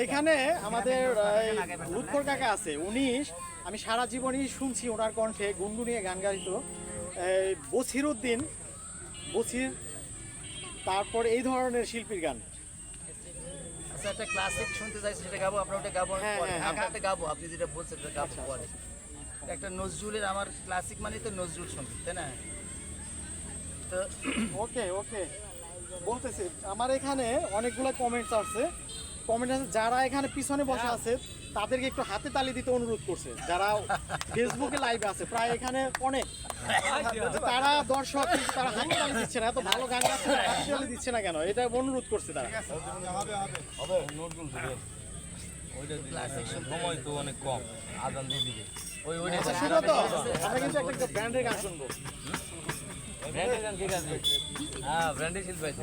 এখানে আমাদের লুৎফর কাকা আছে, আমি সারা জীবনই শুনছি ওনার কণ্ঠে গুনগুনিয়ে গান গাইতো। বছির, তারপর এই ধরনের শিল্পীর গান। আচ্ছা, একটা ক্লাসিক শুনতে চাইছি, সেটা গাবো, আপনার ওটা গাবো, একটা গাবো, আপনি যেটা বলছেন সেটা গাবো পরে। একটা নজরুলের, আমার ক্লাসিক মানে তো নজরুল সঙ্গীত, তাই না? তো ওকে বলতেছি, আমার এখানে অনেকগুলো কমেন্টস আছে, যারা এখানে পিছনে বসে আছে তাদেরকে একটু হাতে তালি দিতে অনুরোধ করছে, যারা ফেসবুকে লাইভ আছে প্রায় এখানে অনেক, তারা দর্শক, কিন্তু তারা হাতে তালি দিচ্ছে না। এত ভালো গান গাচ্ছে, হাতে তালি দিচ্ছে না কেন, এটা অনুরোধ করছে তারা। সময় তো অনেক কম, আদান দিয়ে দিবে। শুনো তো, আমরা কিন্তু একটা ব্র্যান্ডের গান শুনবো। ব্র্যান্ডের গান ঠিক আছে, হ্যাঁ ব্র্যান্ডের শিল্পী আছে।